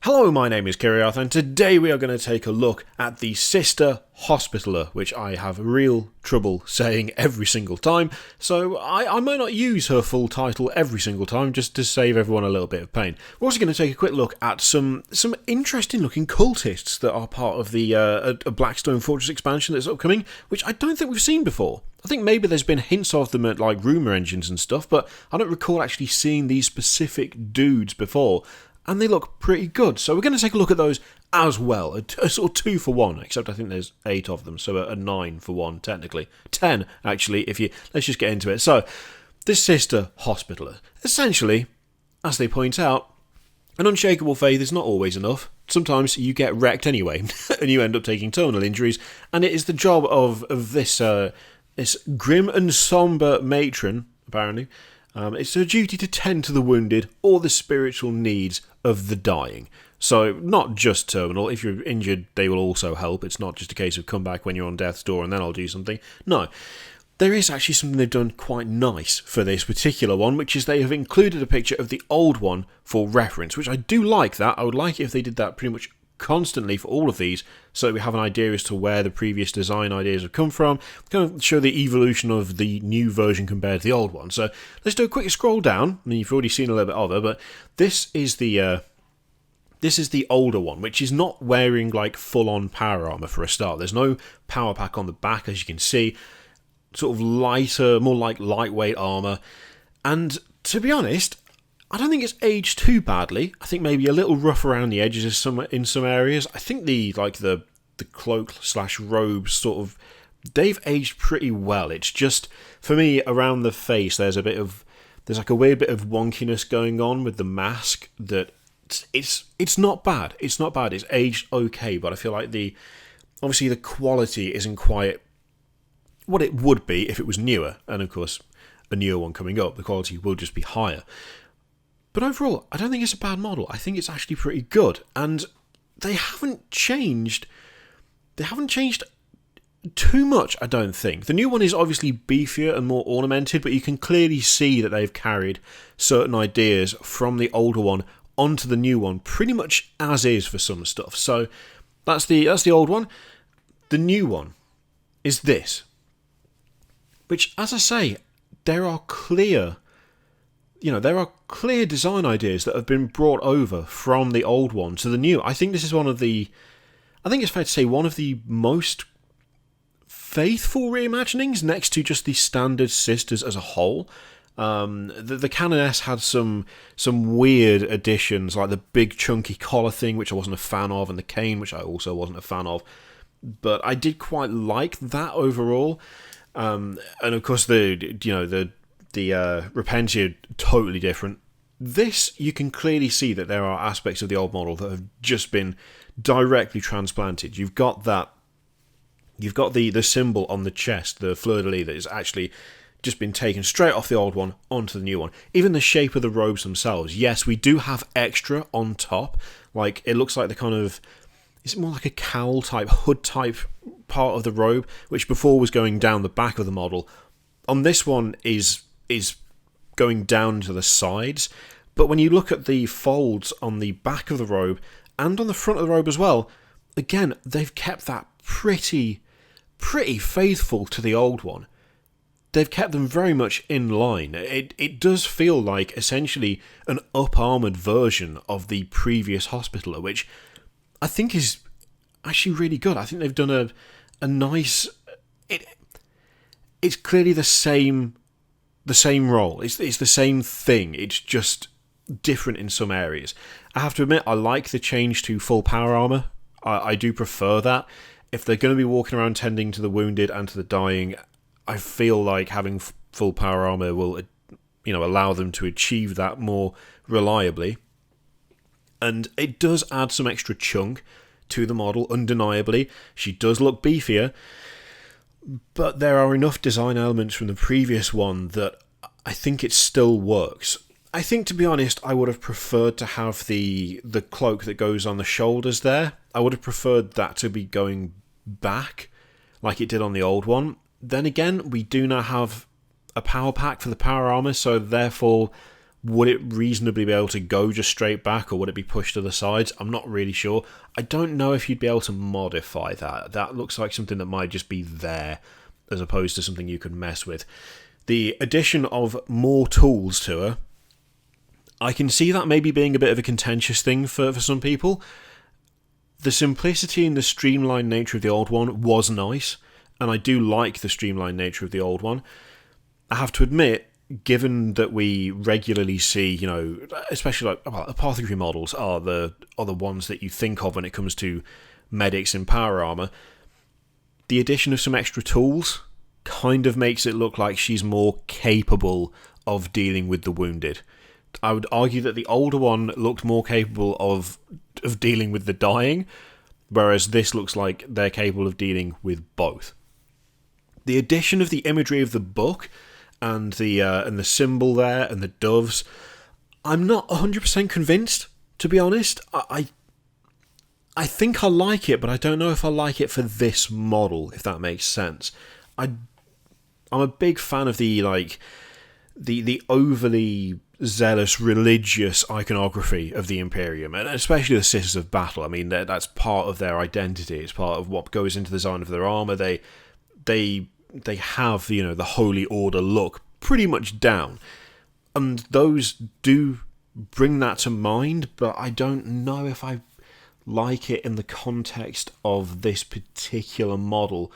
Hello, my name is Kiriath, and today we are going to take a look at the Sister Hospitaller, which I have real trouble saying every single time, so I might not use her full title every single time, just to save everyone a little bit of pain. We're also going to take a quick look at some interesting looking cultists that are part of the a Blackstone Fortress expansion that's upcoming, which I don't think we've seen before. I think maybe there's been hints of them at like rumour engines and stuff, but I don't recall actually seeing these specific dudes before. And they look pretty good. So we're going to take a look at those as well. A sort of 2 for 1, except I think there's 8 of them, so a 9 for 1, technically. 10, actually, let's just get into it. So, this Sister Hospitaller. Essentially, as they point out, an unshakable faith is not always enough. Sometimes you get wrecked anyway, and you end up taking terminal injuries, and it is the job of this grim and sombre matron, apparently. It's her duty to tend to the wounded or the spiritual needs of the dying. So, not just terminal. If you're injured, they will also help. It's not just a case of come back when you're on death's door and then I'll do something. No. There is actually something they've done quite nice for this particular one, which is they have included a picture of the old one for reference, which I do like that. I would like it if they did that pretty much constantly for all of these, so that we have an idea as to where the previous design ideas have come from, kind of show the evolution of the new version compared to the old one. So let's do a quick scroll down. I mean, you've already seen a little bit of her, but this is the older one, which is not wearing like full-on power armor for a start. There's no power pack on the back, as you can see. Sort of lighter, more like lightweight armor, and to be honest, I don't think it's aged too badly. I think maybe a little rough around the edges in some areas. I think the cloak / robes sort of, they've aged pretty well. It's just, for me, around the face, there's like a weird bit of wonkiness going on with the mask that it's not bad. It's not bad. It's aged okay, but I feel like obviously the quality isn't quite what it would be if it was newer. And of course, a newer one coming up, the quality will just be higher. But overall, I don't think it's a bad model. I think it's actually pretty good. And they haven't changed too much, I don't think. The new one is obviously beefier and more ornamented, but you can clearly see that they've carried certain ideas from the older one onto the new one, pretty much as is for some stuff. So that's the old one. The new one is this, which, as I say, there are clear design ideas that have been brought over from the old one to the new. I think this is I think it's fair to say one of the most faithful reimaginings next to just the standard Sisters as a whole. The Canoness had some weird additions, like the big chunky collar thing, which I wasn't a fan of, and the cane, which I also wasn't a fan of. But I did quite like that overall. And of course the Repentia, totally different. This, you can clearly see that there are aspects of the old model that have just been directly transplanted. You've got the symbol on the chest, the fleur-de-lis, that is actually just been taken straight off the old one onto the new one. Even the shape of the robes themselves. Yes, we do have extra on top. Like, it looks like the kind of, is it more like a cowl type, hood type part of the robe, which before was going down the back of the model. On this one is going down to the sides, but when you look at the folds on the back of the robe and on the front of the robe as well, again, they've kept that pretty faithful to the old one. They've kept them very much in line. It does feel like essentially an up-armoured version of the previous Hospitaller, which I think is actually really good. I think they've done a nice... It's clearly the same role. It's the same thing. It's just different in some areas. I have to admit, I like the change to full power armor. I do prefer that. If they're going to be walking around tending to the wounded and to the dying, I feel like having full power armor will, allow them to achieve that more reliably. And it does add some extra chunk to the model, undeniably. She does look beefier. But there are enough design elements from the previous one that I think it still works. I think, to be honest, I would have preferred to have the cloak that goes on the shoulders there. I would have preferred that to be going back like it did on the old one. Then again, we do now have a power pack for the power armor, so therefore would it reasonably be able to go just straight back, or would it be pushed to the sides? I'm not really sure. I don't know if you'd be able to modify that. That looks like something that might just be there, as opposed to something you could mess with. The addition of more tools to her, I can see that maybe being a bit of a contentious thing for some people. The simplicity and the streamlined nature of the old one was nice, and I do like the streamlined nature of the old one. I have to admit, given that we regularly see, especially like apothecary models are the ones that you think of when it comes to medics in power armor, the addition of some extra tools kind of makes it look like she's more capable of dealing with the wounded. I would argue that the older one looked more capable of dealing with the dying, whereas this looks like they're capable of dealing with both. The addition of the imagery of the book and the symbol there and the doves, I'm not 100% convinced, to be honest. I think I like it, but I don't know if I like it for this model, if that makes sense. I'm a big fan of the overly zealous religious iconography of the Imperium, and especially the Sisters of Battle. I mean, that's part of their identity. It's part of what goes into the design of their armor. They have the Holy Order look pretty much down, and those do bring that to mind. But I don't know if I like it in the context of this particular model,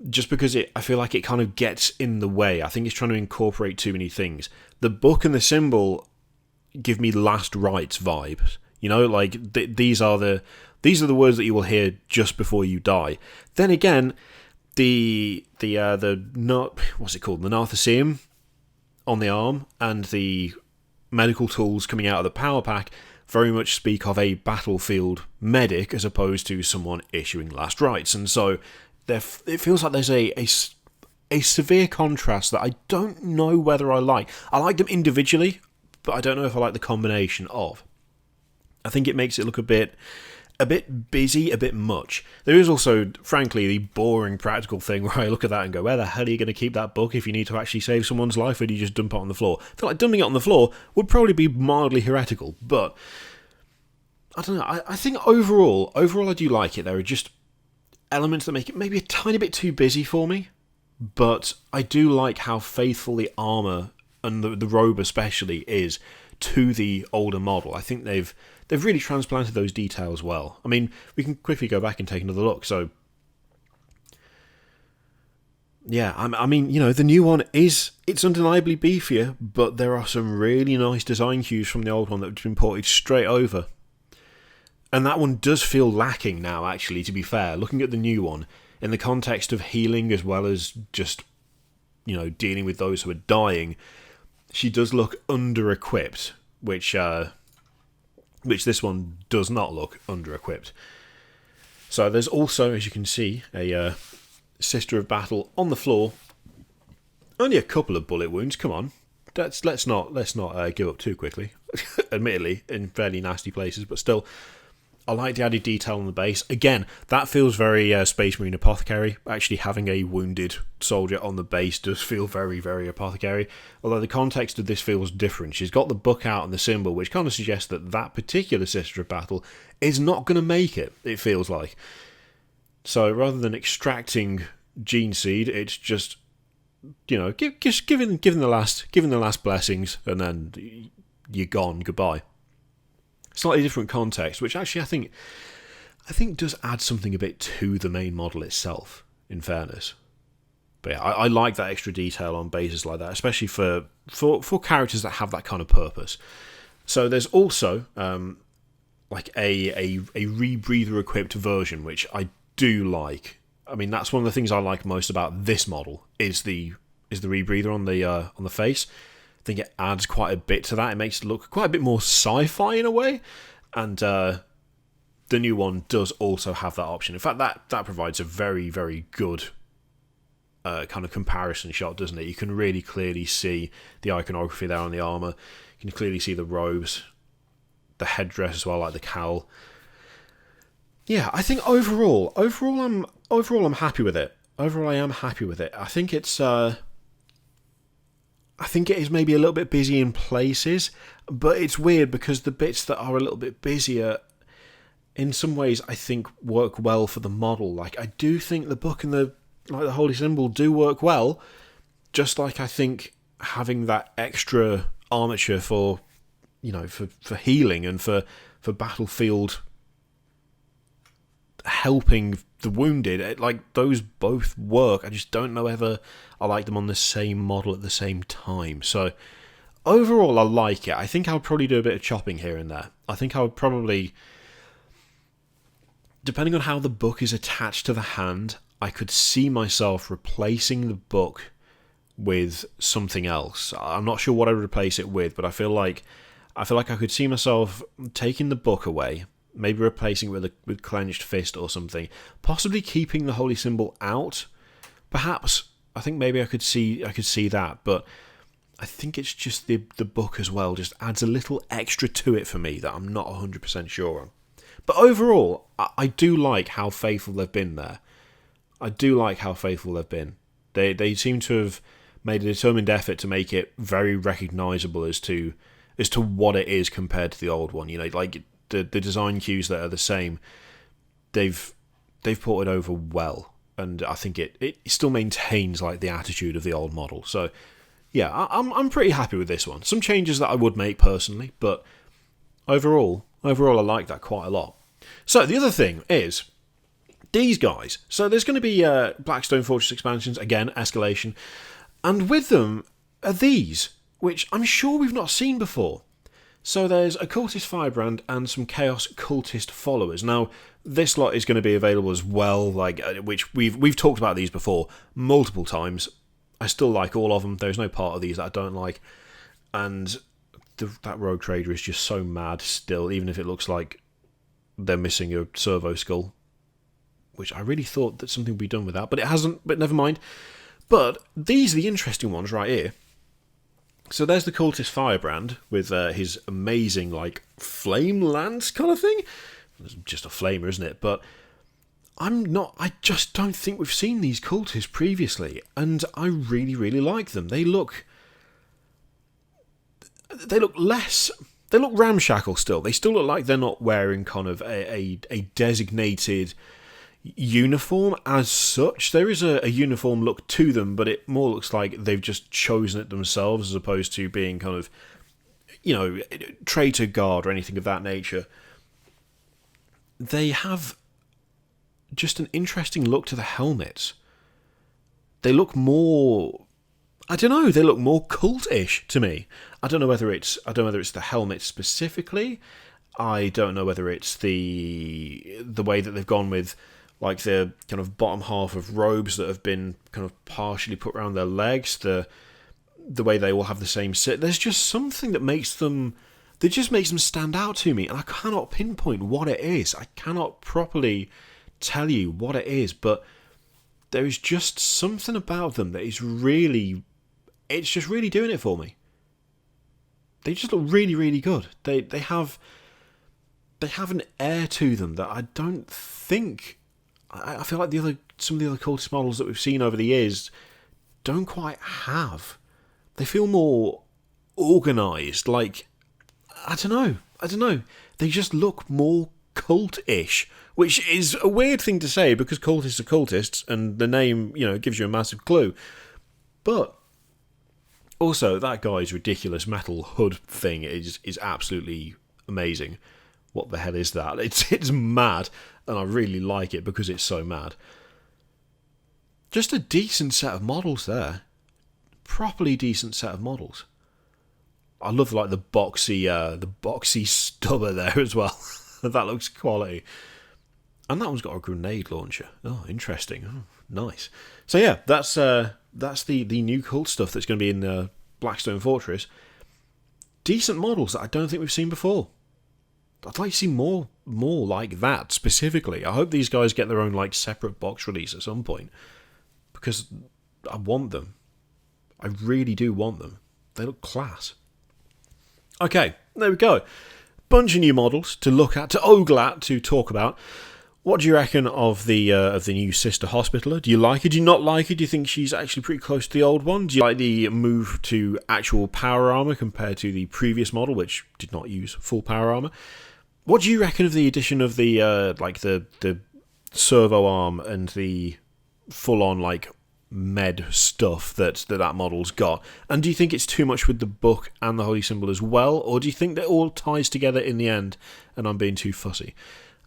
just because I feel like it kind of gets in the way. I think it's trying to incorporate too many things. The book and the symbol give me last rites vibes. These are the words that you will hear just before you die. Then again, the Nartheseum on the arm and the medical tools coming out of the power pack very much speak of a battlefield medic as opposed to someone issuing last rites, and so it feels like there's a severe contrast that I don't know whether I like. I like them individually, but I don't know if I like the combination of. I think it makes it look a bit busy, a bit much. There is also, frankly, the boring practical thing where I look at that and go, where the hell are you going to keep that book if you need to actually save someone's life, or do you just dump it on the floor? I feel like dumping it on the floor would probably be mildly heretical, but I don't know. I think overall I do like it. There are just elements that make it maybe a tiny bit too busy for me, but I do like how faithful the armour and the robe especially is to the older model. I think they've really transplanted those details well. I mean, we can quickly go back and take another look. So, yeah, I mean, the new one it's undeniably beefier, but there are some really nice design cues from the old one that have been ported straight over. And that one does feel lacking now, actually, to be fair. Looking at the new one, in the context of healing as well as just, dealing with those who are dying, she does look under-equipped, which this one does not look under-equipped. So there's also, as you can see, a Sister of Battle on the floor. Only a couple of bullet wounds, come on. Let's not give up too quickly. Admittedly, in fairly nasty places, but still, I like the added detail on the base. Again, that feels very Space Marine Apothecary. Actually, having a wounded soldier on the base does feel very, very Apothecary. Although the context of this feels different. She's got the book out and the symbol, which kind of suggests that particular Sister of Battle is not going to make it, it feels like. So rather than extracting gene seed, it's just, just giving the last blessings, and then you're gone, goodbye. Slightly different context, which actually I think does add something a bit to the main model itself, in fairness. But yeah, I like that extra detail on bases like that, especially for characters that have that kind of purpose. So there's also like a rebreather equipped version, which I do like. I mean, that's one of the things I like most about this model is the rebreather on the face. I think it adds quite a bit to that. It makes it look quite a bit more sci-fi in a way, and the new one does also have that option. In fact, that provides a very, very good kind of comparison shot, doesn't it? You can really clearly see the iconography there on the armour. You can clearly see the robes, the headdress as well, like the cowl. Yeah, I think overall I'm happy with it. Overall, I am happy with it. I think it's I think it is maybe a little bit busy in places, but it's weird because the bits that are a little bit busier, in some ways, I think work well for the model. Like, I do think the book and the Holy Symbol do work well, just like I think having that extra armature for, for healing and for battlefield helping the wounded, like, those both work. I just don't know whether I like them on the same model at the same time. So overall, I like it. I think I would probably do a bit of chopping here and there. I think I would probably, depending on how the book is attached to the hand, I could see myself replacing the book with something else. I'm not sure what I'd replace it with, but I feel like I could see myself taking the book away, maybe replacing it with clenched fist or something, possibly keeping the Holy Symbol out. Perhaps, I think maybe I could see that, but I think it's just the book as well just adds a little extra to it for me that I'm not 100% sure on. But overall, I do like how faithful they've been there. I do like how faithful they've been. They seem to have made a determined effort to make it very recognisable as to what it is compared to the old one. Like the design cues that are the same, they've ported over well, and I think it still maintains like the attitude of the old model. So yeah, I'm pretty happy with this one. Some changes that I would make personally, but overall I like that quite a lot. So the other thing is these guys. So there's going to be Blackstone Fortress expansions, again, escalation. And with them are these, which I'm sure we've not seen before. So there's a Cultist Firebrand and some Chaos Cultist followers. Now, this lot is going to be available as well, like which we've talked about these before multiple times. I still like all of them. There's no part of these that I don't like. And that Rogue Trader is just so mad still, even if it looks like they're missing a servo skull, which I really thought that something would be done with that, but it hasn't, but never mind. But these are the interesting ones right here. So there's the Cultist Firebrand with his amazing, like, flame lance kind of thing. It's just a flamer, isn't it? But I just don't think we've seen these cultists previously, and I really, really like them. They look ramshackle still. They still look like they're not wearing kind of a designated uniform as such. There is a uniform look to them, but it more looks like they've just chosen it themselves as opposed to being kind of, traitor guard or anything of that nature. They have just an interesting look to the helmets. They look more, I don't know, they look more cult-ish to me. I don't know whether it's the helmet specifically. I don't know whether it's the way that they've gone with like the kind of bottom half of robes that have been kind of partially put around their legs, the way they all have the same sit. There's just something that makes them stand out to me, and I cannot pinpoint what it is. I cannot properly tell you what it is, but there is just something about them that is really, it's just really doing it for me. They just look really, really good. They have an air to them that I don't think, I feel like some of the other cultist models that we've seen over the years don't quite have. They feel more organised, like, I don't know. They just look more cult-ish, which is a weird thing to say because cultists are cultists, and the name, gives you a massive clue. But also, that guy's ridiculous metal hood thing is absolutely amazing. What the hell is that? It's mad, and I really like it because it's so mad. Just a decent set of models there. Properly decent set of models. I love like the boxy stubber there as well. That looks quality. And that one's got a grenade launcher. Oh, interesting. Oh, nice. So yeah, that's the new cult stuff that's going to be in Blackstone Fortress. Decent models that I don't think we've seen before. I'd like to see more like that specifically. I hope these guys get their own like separate box release at some point, because I want them. I really do want them. They look class. Okay, there we go. Bunch of new models to look at, to ogle at, to talk about. What do you reckon of the new Sister Hospitaller? Do you like her? Do you not like her? Do you think she's actually pretty close to the old one? Do you like the move to actual power armor compared to the previous model, which did not use full power armor? What do you reckon of the addition of the the servo arm and the full on med stuff that model's got? And do you think it's too much with the book and the holy symbol as well, or do you think that all ties together in the end and I'm being too fussy?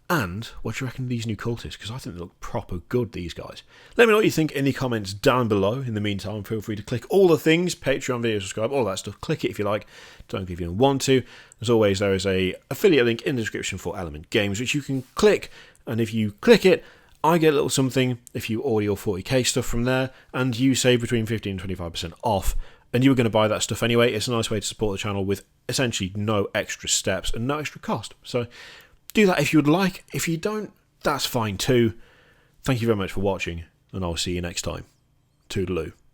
And what do you reckon of these new cultists? Because I think they look proper good, these guys. Let me know what you think in the comments down below. In the meantime, feel free to click all the things, Patreon, video, subscribe, all that stuff. Click it if you like. Don't if you don't want to. As always, there is a affiliate link in the description for Element Games, which you can click. And if you click it, I get a little something if you order your 40k stuff from there, and you save between 15 and 25% off. And you were going to buy that stuff anyway. It's a nice way to support the channel with essentially no extra steps and no extra cost. So do that if you would like. If you don't, that's fine too. Thank you very much for watching, and I'll see you next time. Toodaloo.